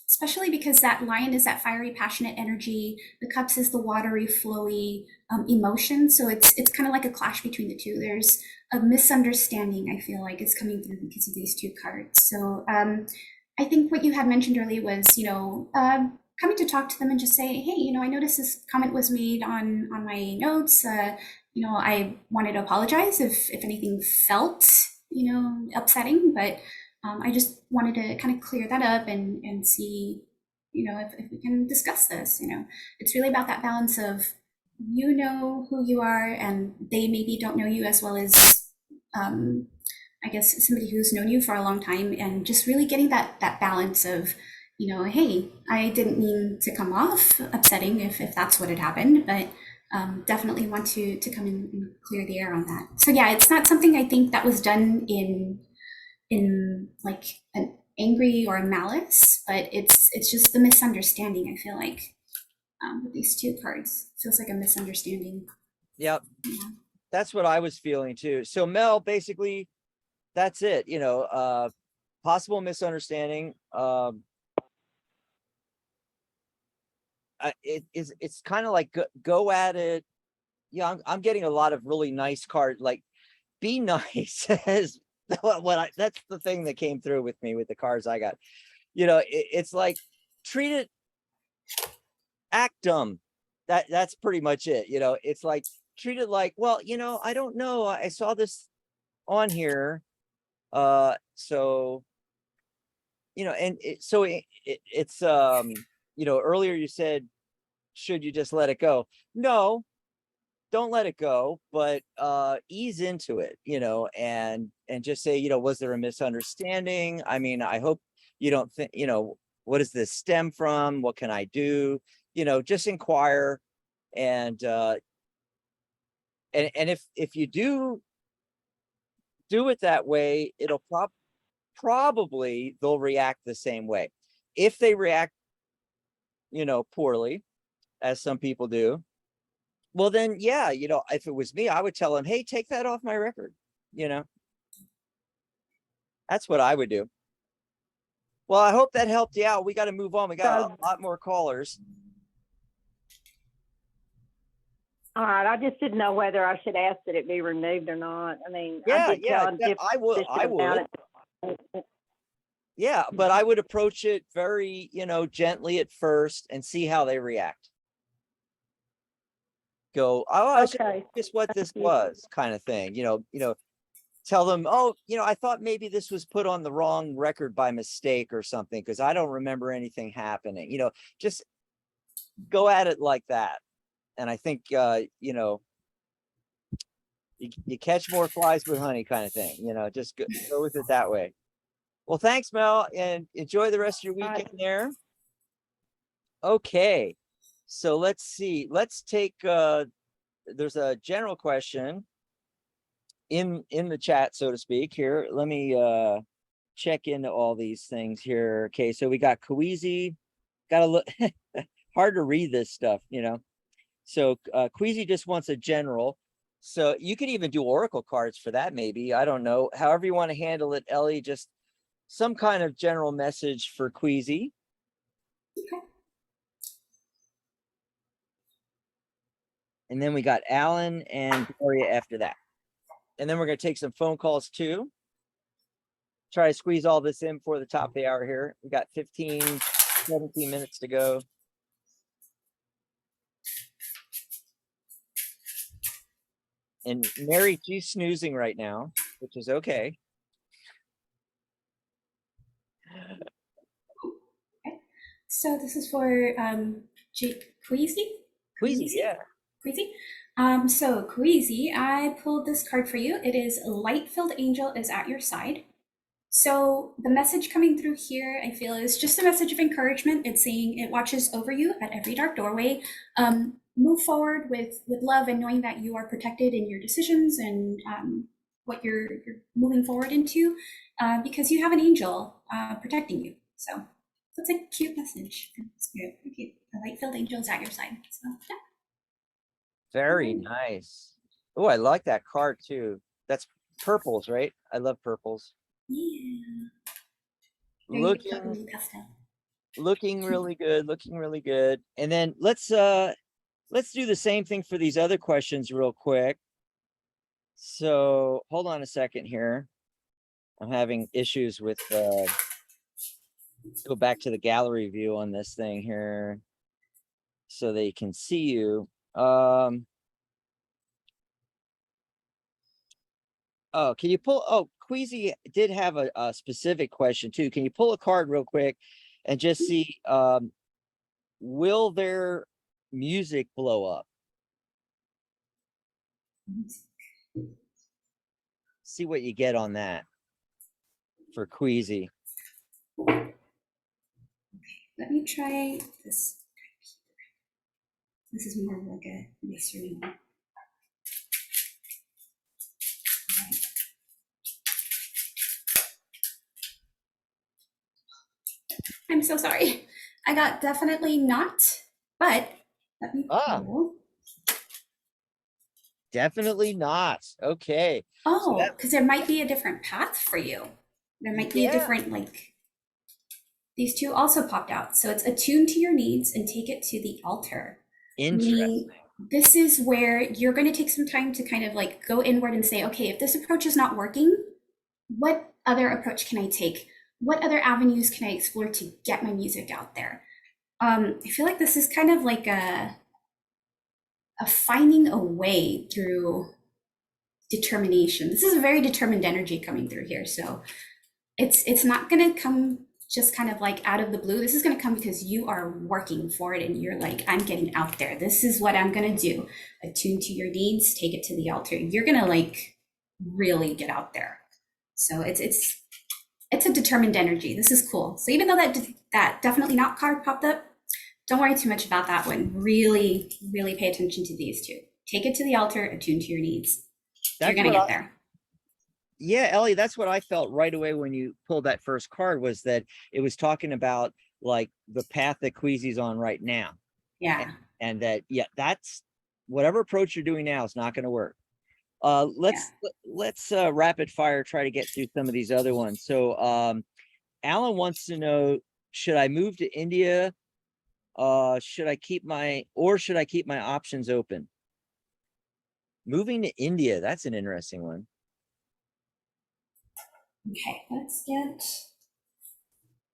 Especially because that lion is that fiery, passionate energy. The cups is the watery, flowy emotion. So it's kind of like a clash between the 2. There's a misunderstanding, I feel like, is coming through because of these 2 cards. So I think what you had mentioned earlier was, you know, coming to talk to them and just say, hey, you know, I noticed this comment was made on my notes. You know, I wanted to apologize if anything felt, you know, upsetting, but I just wanted to kind of clear that up and see, you know, if we can discuss this. You know, it's really about that balance of, you know who you are and they maybe don't know you as well as, I guess, somebody who's known you for a long time, and just really getting that balance of, you know, hey, I didn't mean to come off upsetting if that's what had happened, but definitely want to come in and clear the air on that. So yeah, it's not something I think that was done in like an angry or a malice, but it's just the misunderstanding. I feel like with these 2 cards, it feels like a misunderstanding. Yep. Yeah. That's what I was feeling too. So Mel, basically, that's it. You know, possible misunderstanding. it's kind of like go at it. Yeah, I'm getting a lot of really nice cards. Like, be nice as that's the thing that came through with me with the cards I got. It's like treat it, act dumb. That's pretty much it. It's like treat it like, well, I don't know. I saw this on here. So, and it's earlier you said, should you just let it go? No, don't let it go, but ease into it, and just say, was there a misunderstanding? I mean, I hope you don't think, what does this stem from? What can I do? Just inquire. And if you do it that way, it'll probably they'll react the same way. If they react, poorly, as some people do, well then, yeah, if it was me, I would tell them, hey, take that off my record. That's what I would do. Well, I hope that helped you out. We got to move on. We got a lot more callers. All right, I just didn't know whether I should ask that it be removed or not. I mean, Yeah, I would. Yeah, but I would approach it very, gently at first and see how they react. Go, oh, okay, just what this was, kind of thing. Tell them, oh, I thought maybe this was put on the wrong record by mistake or something, because I don't remember anything happening. Just go at it like that. And I think, you catch more flies with honey, kind of thing. Just go with it that way. Well, thanks, Mel, and enjoy the rest of your weekend there. Okay, so let's see. Let's take, there's a general question in the chat, so to speak. Here, let me check into all these things here. Okay, so we got Queasy. Gotta look hard to read this stuff, So Queasy just wants a general. So you could even do oracle cards for that, maybe. I don't know. However you want to handle it, Ellie, just some kind of general message for Queasy. Okay. And then we got Alan and Gloria after that. And then we're going to take some phone calls too. Try to squeeze all this in for the top of the hour here. We got 17 minutes to go. And Mary, she's snoozing right now, which is okay. Okay. So this is for Queasy? Queasy, yeah. Queasy. So Queasy, I pulled this card for you. It is Light-Filled Angel is at your side. So the message coming through here, I feel, is just a message of encouragement. It's saying it watches over you at every dark doorway. Move forward with love and knowing that you are protected in your decisions and what you're moving forward into, because you have an angel protecting you. So that's a cute message from Spirit. Cute. The Light-Filled Angel is at your side. So yeah. Very nice. Oh, I like that card too. That's purples, right? I love purples. Yeah. Looking really good. And then let's do the same thing for these other questions real quick. So hold on a second here. I'm having issues with go back to the gallery view on this thing here so they can see you. Oh, can you pull? Oh, Queasy did have a specific question too. Can you pull a card real quick and just see, will their music blow up? See what you get on that for Queasy. Okay, let me try this. This is more like a yes or no. I'm so sorry. I got definitely not, but let me pull. Definitely not. Okay. Oh, because there might be a different path for you. There might be a different, these two also popped out. So it's attune to your needs and take it to the altar. Interesting. Meaning this is where you're going to take some time to kind of like go inward and say, okay, if this approach is not working, what other approach can I take? What other avenues can I explore to get my music out there? I feel like this is kind of like a finding a way through determination. This is a very determined energy coming through here. So it's not going to come just kind of like out of the blue. This is going to come because you are working for it and you're like, I'm getting out there. This is what I'm going to do. Attune to your needs, take it to the altar. You're going to like really get out there. So it's a determined energy. This is cool. So even though that definitely not card popped up, don't worry too much about that one. Really, really pay attention to these two. Take it to the altar, attune to your needs. You're going to get there. Yeah, Ellie, that's what I felt right away when you pulled that first card, was that it was talking about like the path that Queasy's on right now. Yeah. And that, yeah, that's whatever approach you're doing now is not going to work. Let's rapid fire try to get through some of these other ones. So Alan wants to know, should I move to India? Should I keep my options open? Moving to India, that's an interesting one. Okay, let's get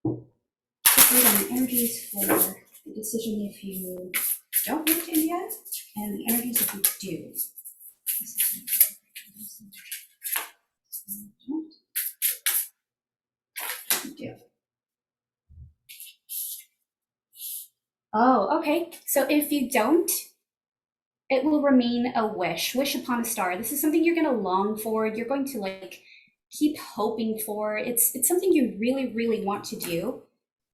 read on the energies for the decision if you don't move to India and the energies if you do. Oh, okay. So if you don't, it will remain a wish upon a star. This is something you're going to long for. You're going to like keep hoping for. It's something you really, really want to do.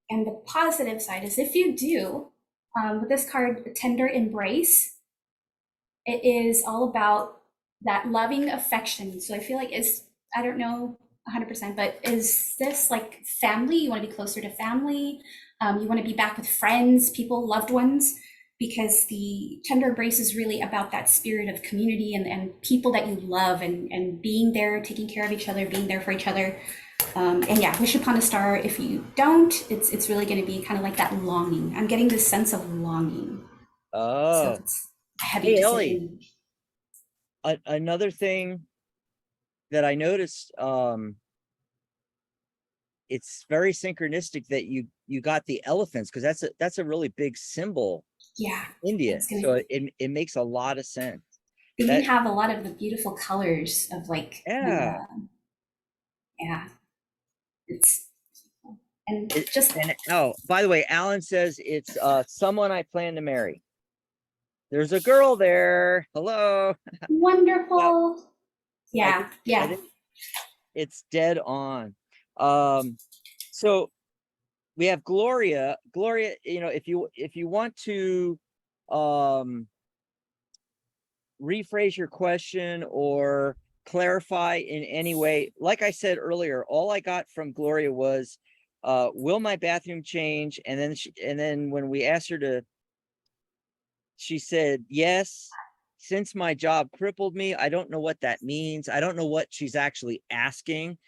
And the positive side is if you do, with this card, Tender Embrace, it is all about that loving affection. So I feel like I don't know 100%, but is this like family? You want to be closer to family? You want to be back with friends, people, loved ones, because the Tender Embrace is really about that spirit of community and people that you love and being there, taking care of each other, being there for each other. And yeah, wish upon a star. If you don't, it's really going to be kind of like that longing. I'm getting this sense of longing. Oh, so it's a heavy decision. Ellie, another thing that I noticed, it's very synchronistic that you got the elephants, because that's a really big symbol. Yeah, India. So it makes a lot of sense. They even have a lot of the beautiful colors of like yeah. Oh, by the way, Alan says it's someone I plan to marry. There's a girl there. Hello. Wonderful. Yeah. It's dead on. So we have Gloria. Gloria, if you want to rephrase your question or clarify in any way, like I said earlier, all I got from Gloria was, will my bathroom change? And then when we asked her she said, yes, since my job crippled me. I don't know what that means. I don't know what she's actually asking.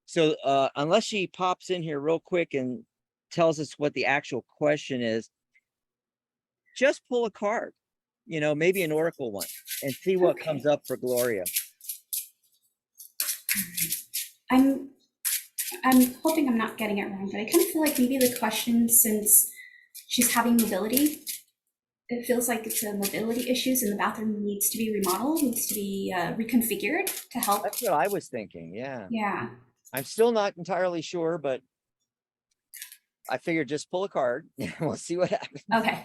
So unless she pops in here real quick and tells us what the actual question is, just pull a card, maybe an oracle one, and see what comes up for Gloria. I'm hoping I'm not getting it wrong, but I kind of feel like maybe the question, since she's having mobility, it feels like it's a mobility issues and the bathroom needs to be remodeled, needs to be reconfigured to help. That's what I was thinking. Yeah. Yeah. I'm still not entirely sure, but I figured just pull a card and we'll see what happens. Okay.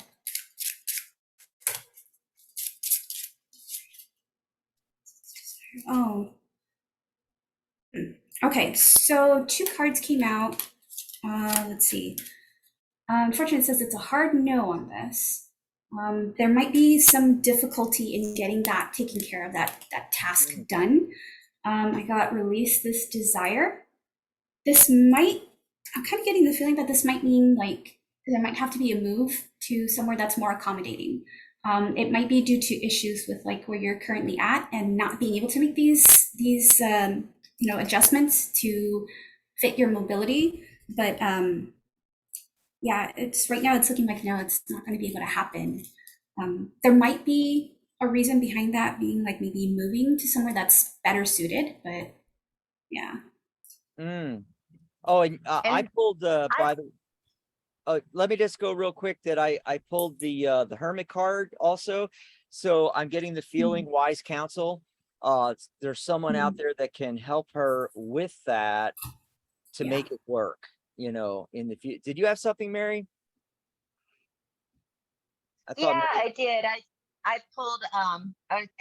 Oh. Okay, so 2 cards came out. Let's see. Unfortunately, it says it's a hard no on this. There might be some difficulty in getting that taken care of, that task done. I got release this desire. I'm kind of getting the feeling that this might mean like there might have to be a move to somewhere that's more accommodating. It might be due to issues with like where you're currently at and not being able to make these adjustments to fit your mobility. But yeah, it's right now it's looking like no, it's not going to be able to happen. There might be a reason behind that being like maybe moving to somewhere that's better suited, but yeah. Mm. Oh, and I And pulled I by the let me just go real quick that I pulled the hermit card also. So I'm getting the feeling wise counsel. There's someone out there that can help her with that to Yeah. make it work, in the future. Did you have something, Mary? I thought Yeah, Mary. I did. I pulled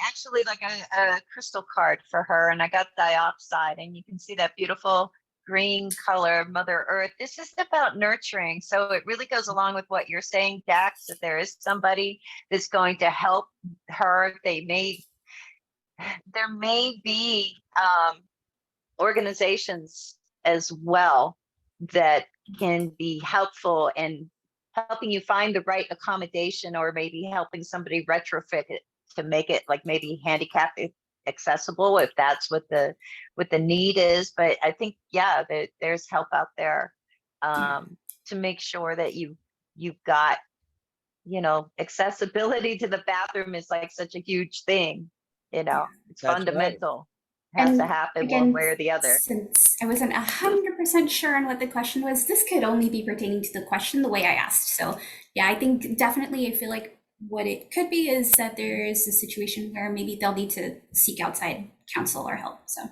actually like a crystal card for her, and I got diopside, and you can see that beautiful green color, Mother Earth. This is about nurturing, so it really goes along with what you're saying, Dax. That there is somebody that's going to help her. There may be organizations as well that can be helpful in helping you find the right accommodation, or maybe helping somebody retrofit it to make it like maybe handicap accessible if that's what the need is. But I think yeah, there's help out there to make sure that you've got, accessibility to the bathroom is like such a huge thing. Yeah. It's That's right. fundamental. Has to And happen one again, way or the other. since I wasn't 100% sure on what the question was, this could only be pertaining to the question the way I asked. So yeah, I think definitely I feel like what it could be is that there is a situation where maybe they'll need to seek outside counsel or help. So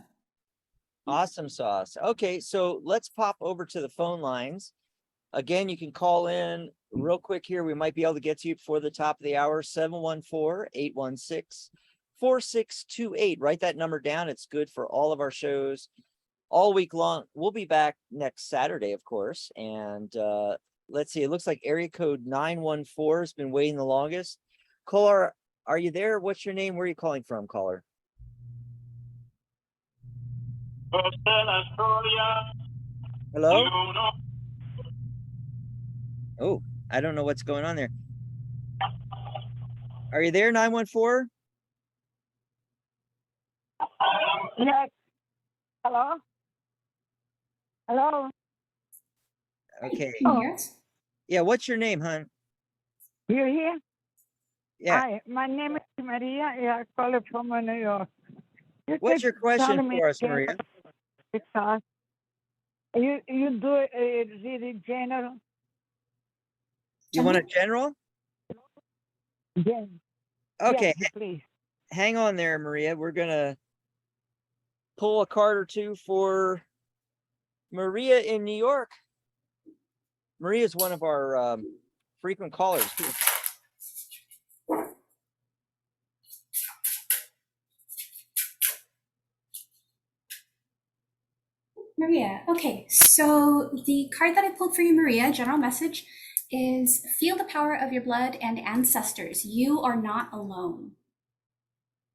Awesome sauce. Okay, so let's pop over to the phone lines. Again, you can call in real quick here. We might be able to get to you before the top of the hour, 714-816-4628. Write that number down. It's good for all of our shows all week long. We'll be back next Saturday, of course. And let's see, it looks like area code 914 has been waiting the longest. Caller, are you there? What's your name? Where are you calling from, caller? Hello? Oh, I don't know what's going on there. Are you there, 914? Yes. Hello? Hello? Okay. can you hear us? Yeah, what's your name, hon? You here? Yeah. Hi, my name is Maria. I call from New York. You What's your keep question telling me for us, again Maria? because you do it really general. You want a general? Yes. Okay, Yes, please. hang on there, Maria. We're gonna pull a card or two for Maria in New York. Maria is one of our frequent callers. Maria. Okay, so the card that I pulled for you, Maria, general message is feel the power of your blood and ancestors. You are not alone.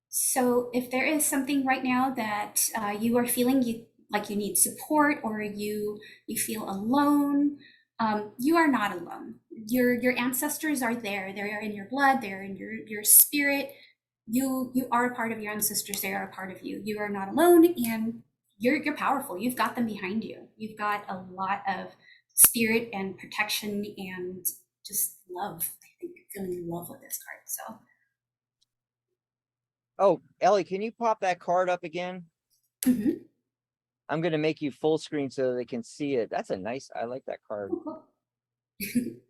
So if there is something right now that you are feeling like you need support, or you feel alone, you are not alone. Your ancestors are there. They're in your blood. They're in your spirit. You are a part of your ancestors. They are a part of you. You are not alone, and you're powerful. You've got them behind you. You've got a lot of spirit and protection and just love. I think feeling love with this card. So Oh, Ellie, can you pop that card up again? mhm. I'm gonna make you full screen so they can see it. That's I like that card. Cool.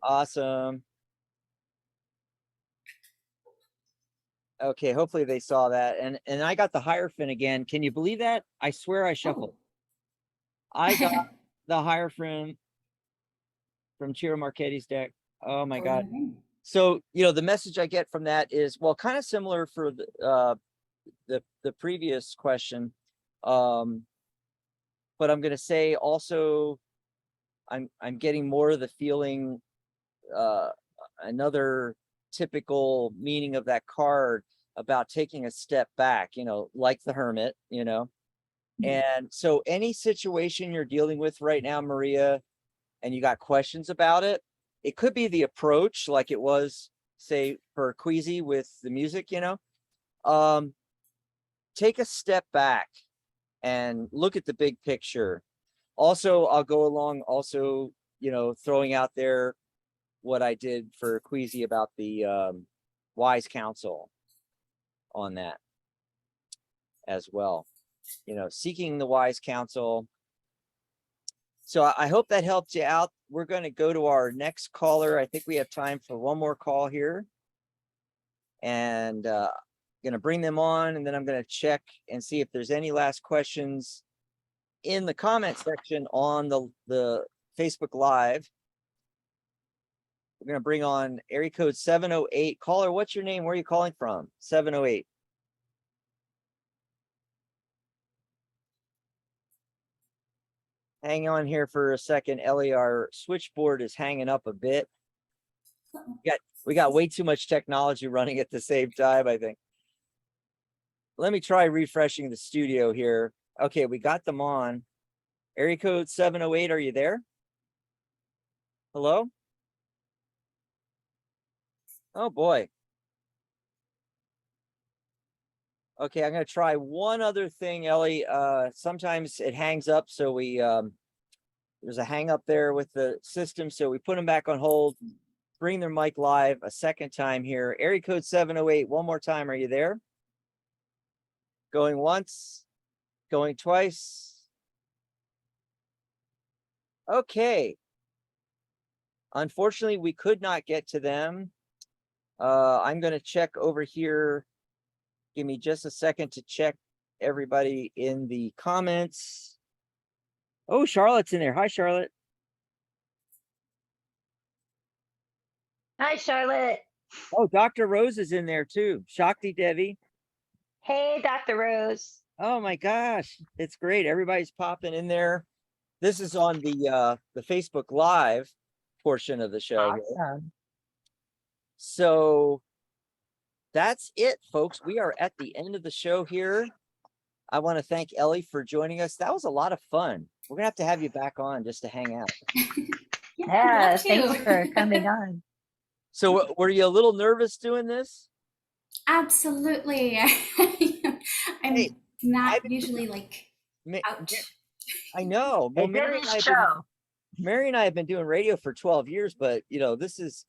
Awesome. Okay, hopefully they saw that. And I got the Hierophant again. Can you believe that? I swear I shuffled. I got the Hierophant from Chiro Marchetti's deck. Oh my God. So, the message I get from that is, well, kind of similar for the previous question. But I'm gonna say also I'm getting more of the feeling, another typical meaning of that card about taking a step back, like the Hermit, and so any situation you're dealing with right now, Maria, and you got questions about it, it could be the approach, like it was, say, for Queasy with the music, take a step back and look at the big picture. Also, I'll go along also you know, throwing out there what I did for Queasy about the wise counsel on that as well. You know, seeking the wise counsel. So I hope that helped you out. We're going to go to our next caller. I think we have time for one more call here. And going to bring them on, and then I'm going to check and see if there's any last questions in the comment section on the Facebook Live. We're going to bring on area code 708. Caller, what's your name? Where are you calling from? 708. Hang on here for a second, Ellie. Our switchboard is hanging up a bit. We got way too much technology running at the same time, I think. Let me try refreshing the studio here. Okay, we got them on. Area code 708, are you there? Hello? Oh boy. Okay, I'm gonna try one other thing, Ellie. Sometimes it hangs up, so we there's a hang up there with the system, so we put them back on hold, bring their mic live a second time here. Area code 708, one more time, are you there? Going once, going twice. Okay. Unfortunately, we could not get to them. I'm going to check over here. Give me just a second to check everybody in the comments. Oh, Charlotte's in there. Hi, Charlotte. Hi, Charlotte. Oh, Dr. Rose is in there too. Shakti Devi. Hey, Dr. Rose. Oh my gosh, it's great. Everybody's popping in there. This is on the Facebook Live portion of the show. Awesome. So that's it, folks. We are at the end of the show here. I want to thank Ellie for joining us. That was a lot of fun. We're gonna have to have you back on just to hang out. Yeah, thanks for coming on. So were you a little nervous doing this? Absolutely. I'm Hey, not usually like out. I know. Well, Mary and I have been doing radio for 12 years, but you know, this is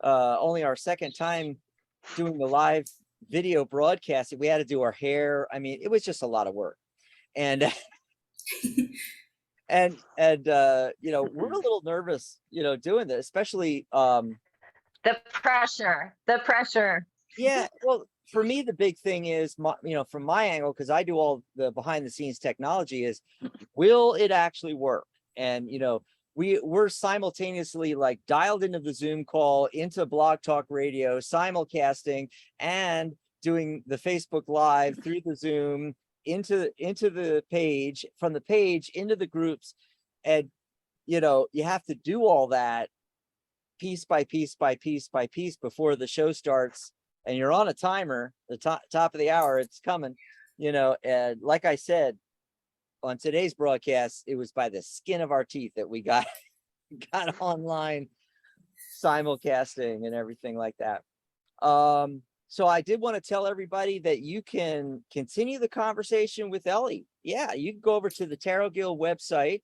only our second time doing the live video broadcast. We had to do our hair. I mean, it was just a lot of work. And and you know, we're a little nervous, you know, doing this, especially the pressure. Yeah, well, for me, the big thing is, you know, from my angle, because I do all the behind the scenes technology, is will it actually work? And, you know, we're simultaneously like dialed into the Zoom call, into Blog Talk Radio, simulcasting, and doing the Facebook Live through the Zoom into the page, from the page into the groups. And, you know, you have to do all that piece by piece by piece by piece before the show starts. And you're on a timer, the top of the hour, it's coming, you know. And like I said, on today's broadcast, it was by the skin of our teeth that we got online simulcasting and everything like that. So I did want to tell everybody that you can continue the conversation with Ellie. Yeah, you can go over to the Tarot Guild website,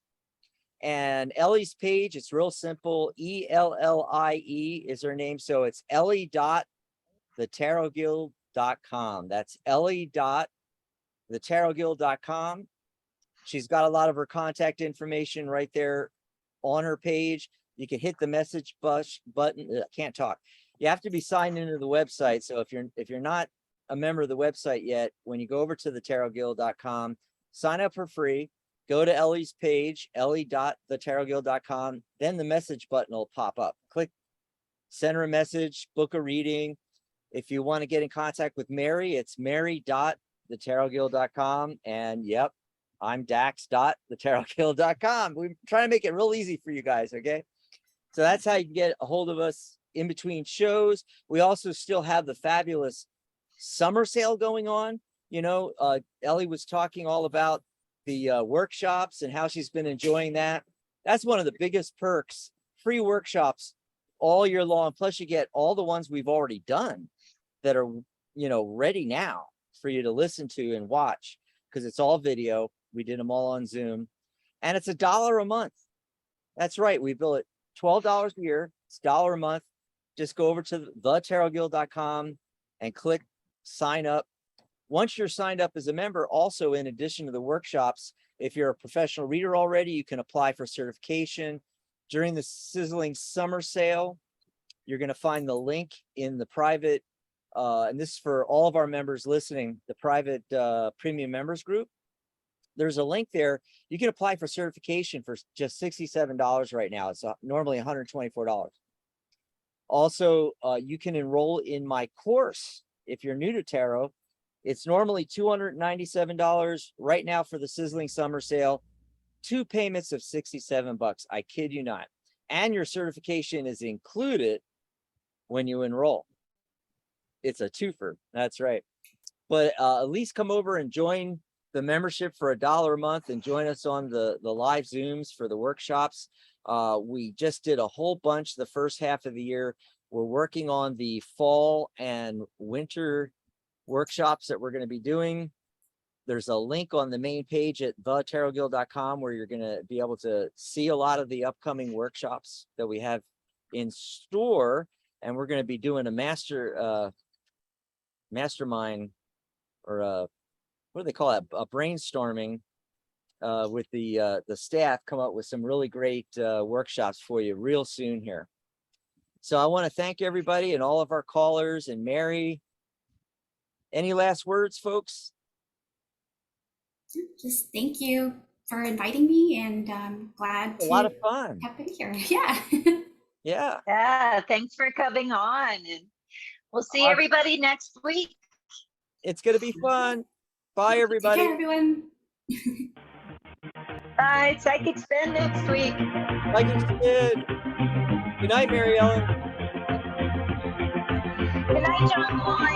and Ellie's page, it's real simple. ELLIE is her name. So it's Ellie.thetarotguild.com. That's Ellie.thetarotguild.com. She's got a lot of her contact information right there on her page. You can hit the message button. I can't talk. You have to be signed into the website. So if you're not a member of the website yet, when you go over to thetarotguild.com, sign up for free. Go to Ellie's page, Ellie.thetarotguild.com. Then the message button will pop up. Click, send her a message, book a reading. If you want to get in contact with Mary, it's mary.thetarotguild.com. And yep, I'm dax.thetarotguild.com. We're trying to make it real easy for you guys, okay? So that's how you can get a hold of us in between shows. We also still have the fabulous summer sale going on. You know, Ellie was talking all about the workshops and how she's been enjoying that. That's one of the biggest perks, free workshops all year long. Plus you get all the ones we've already done that are, you know, ready now for you to listen to and watch, because it's all video. We did them all on Zoom, and it's $1 a month. That's right. We bill it $12 a year. It's $1 a month. Just go over to thetarotguild.com and click sign up. Once you're signed up as a member, also in addition to the workshops, if you're a professional reader already, you can apply for certification. During the sizzling summer sale, you're going to find the link in the private, and this is for all of our members listening, the private premium members group. There's a link there. You can apply for certification for just $67 right now. It's normally $124. Also, you can enroll in my course if you're new to tarot. It's normally $297 right now for the sizzling summer sale. 2 payments of $67. I kid you not. And your certification is included when you enroll. It's a twofer. That's right. But at least come over and join the membership for $1 a month and join us on the live Zooms for the workshops. We just did a whole bunch the first half of the year. We're working on the fall and winter workshops that we're going to be doing. There's a link on the main page at thetarotguild.com where you're going to be able to see a lot of the upcoming workshops that we have in store. And we're going to be doing a mastermind, or what do they call it? A brainstorming with the staff, come up with some really great workshops for you real soon here. So I want to thank everybody and all of our callers and Mary. Any last words, folks? Just thank you for inviting me, and I'm glad A lot of fun. have been here. Yeah. Yeah. Yeah, thanks for coming on, and we'll see everybody next week. It's going to be fun. Bye, everybody. Take care, everyone. Bye, Psychic Spin next week. Psychic Spin. Good night, Mary Ellen. Good night, John Boy.